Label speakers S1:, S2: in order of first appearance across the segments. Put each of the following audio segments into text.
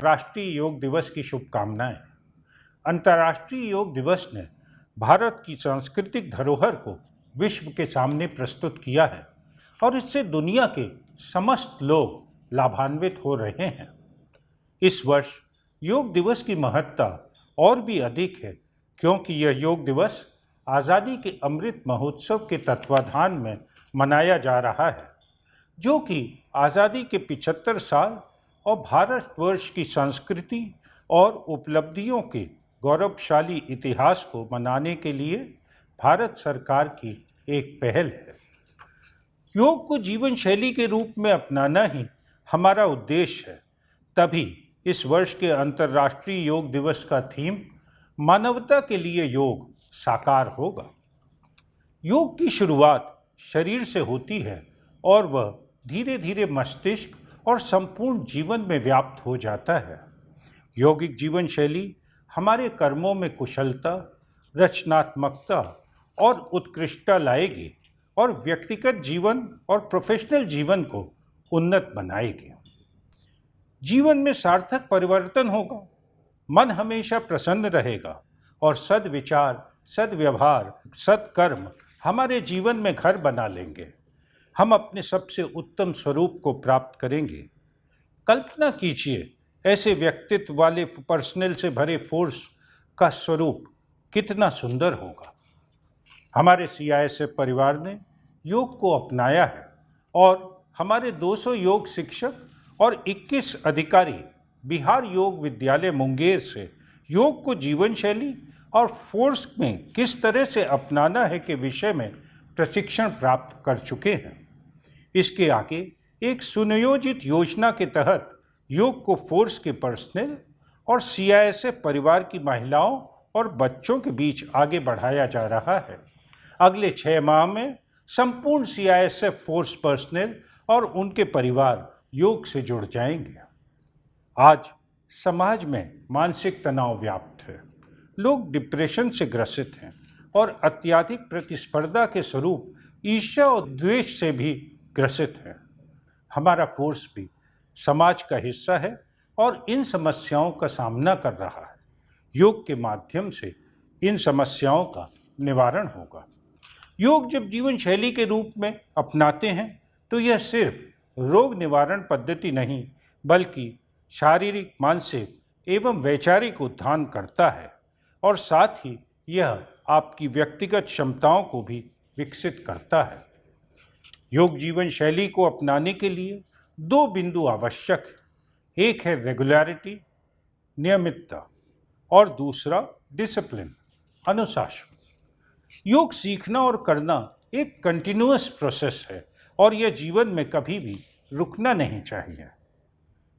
S1: राष्ट्रीय योग दिवस की शुभकामनाएं। अंतर्राष्ट्रीय योग दिवस ने भारत की सांस्कृतिक धरोहर को विश्व के सामने प्रस्तुत किया है और इससे दुनिया के समस्त लोग लाभान्वित हो रहे हैं। इस वर्ष योग दिवस की महत्ता और भी अधिक है क्योंकि यह योग दिवस आज़ादी के अमृत महोत्सव के तत्वाधान में मनाया जा रहा है, जो कि आज़ादी के 75 साल और भारतवर्ष की संस्कृति और उपलब्धियों के गौरवशाली इतिहास को मनाने के लिए भारत सरकार की एक पहल है। योग को जीवन शैली के रूप में अपनाना ही हमारा उद्देश्य है। तभी इस वर्ष के अंतर्राष्ट्रीय योग दिवस का थीम मानवता के लिए योग साकार होगा। योग की शुरुआत शरीर से होती है और वह धीरे धीरे मस्तिष्क और संपूर्ण जीवन में व्याप्त हो जाता है। यौगिक जीवन शैली हमारे कर्मों में कुशलता, रचनात्मकता और उत्कृष्टता लाएगी और व्यक्तिगत जीवन और प्रोफेशनल जीवन को उन्नत बनाएगी। जीवन में सार्थक परिवर्तन होगा, मन हमेशा प्रसन्न रहेगा और सद्विचार, सद्व्यवहार, सत्कर्म हमारे जीवन में घर बना लेंगे। हम अपने सबसे उत्तम स्वरूप को प्राप्त करेंगे। कल्पना कीजिए ऐसे व्यक्तित्व वाले पर्सनल से भरे फोर्स का स्वरूप कितना सुंदर होगा। हमारे CISF परिवार ने योग को अपनाया है और हमारे 200 योग शिक्षक और 21 अधिकारी बिहार योग विद्यालय मुंगेर से योग को जीवन शैली और फोर्स में किस तरह से अपनाना है के विषय में प्रशिक्षण प्राप्त कर चुके हैं। इसके आगे एक सुनियोजित योजना के तहत योग को फोर्स के पर्सनल और CISF परिवार की महिलाओं और बच्चों के बीच आगे बढ़ाया जा रहा है। अगले 6 माह में संपूर्ण CISF फोर्स पर्सनल और उनके परिवार योग से जुड़ जाएंगे। आज समाज में मानसिक तनाव व्याप्त है। लोग डिप्रेशन से ग्रसित हैं और अत्यधिक प्रतिस्पर्धा के स्वरूप ईर्ष्या और द्वेष से भी ग्रसित हैं। हमारा फोर्स भी समाज का हिस्सा है और इन समस्याओं का सामना कर रहा है। योग के माध्यम से इन समस्याओं का निवारण होगा। योग जब जीवन शैली के रूप में अपनाते हैं तो यह सिर्फ रोग निवारण पद्धति नहीं बल्कि शारीरिक, मानसिक एवं वैचारिक उत्थान करता है और साथ ही यह आपकी व्यक्तिगत क्षमताओं को भी विकसित करता है। योग जीवन शैली को अपनाने के लिए 2 बिंदु आवश्यक है। एक है रेगुलरिटी, नियमितता, और दूसरा डिसिप्लिन, अनुशासन। योग सीखना और करना एक कंटिन्यूअस प्रोसेस है और यह जीवन में कभी भी रुकना नहीं चाहिए।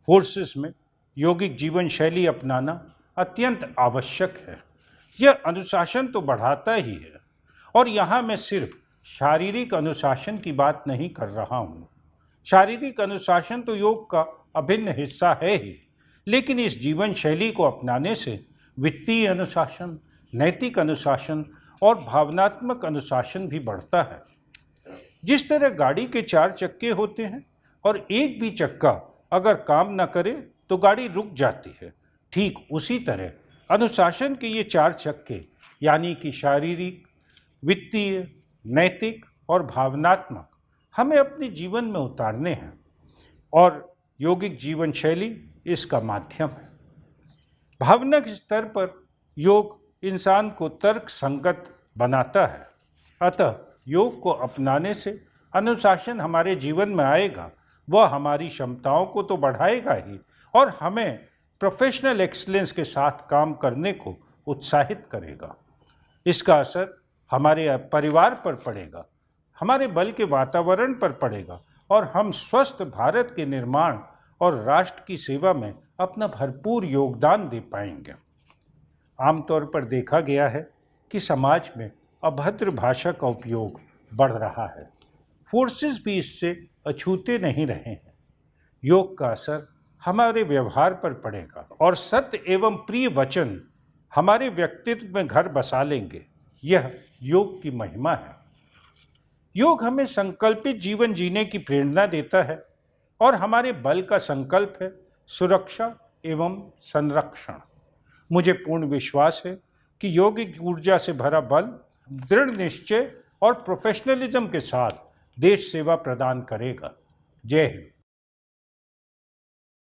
S1: फोर्सेस में यौगिक जीवन शैली अपनाना अत्यंत आवश्यक है। यह अनुशासन तो बढ़ाता ही है और यहाँ मैं सिर्फ शारीरिक अनुशासन की बात नहीं कर रहा हूँ। शारीरिक अनुशासन तो योग का अभिन्न हिस्सा है ही, लेकिन इस जीवन शैली को अपनाने से वित्तीय अनुशासन, नैतिक अनुशासन और भावनात्मक अनुशासन भी बढ़ता है। जिस तरह गाड़ी के 4 चक्के होते हैं और एक भी चक्का अगर काम न करे तो गाड़ी रुक जाती है, ठीक उसी तरह अनुशासन के ये 4 चक्के यानी कि शारीरिक, वित्तीय, नैतिक और भावनात्मक हमें अपने जीवन में उतारने हैं और यौगिक जीवन शैली इसका माध्यम है। भावनात्मक स्तर पर योग इंसान को तर्क संगत बनाता है। अतः योग को अपनाने से अनुशासन हमारे जीवन में आएगा। वह हमारी क्षमताओं को तो बढ़ाएगा ही और हमें प्रोफेशनल एक्सीलेंस के साथ काम करने को उत्साहित करेगा। इसका असर हमारे परिवार पर पड़ेगा, हमारे बल के वातावरण पर पड़ेगा और हम स्वस्थ भारत के निर्माण और राष्ट्र की सेवा में अपना भरपूर योगदान दे पाएंगे। आमतौर पर देखा गया है कि समाज में अभद्र भाषा का उपयोग बढ़ रहा है। फोर्सेस भी इससे अछूते नहीं रहे हैं। योग का असर हमारे व्यवहार पर पड़ेगा और सत्य एवं प्रिय वचन हमारे व्यक्तित्व में घर बसा लेंगे। यह योग की महिमा है। योग हमें संकल्पित जीवन जीने की प्रेरणा देता है और हमारे बल का संकल्प है सुरक्षा एवं संरक्षण। मुझे पूर्ण विश्वास है कि यौगिक ऊर्जा से भरा बल, दृढ़ निश्चय और प्रोफेशनलिज्म के साथ देश सेवा प्रदान करेगा। जय हिंद।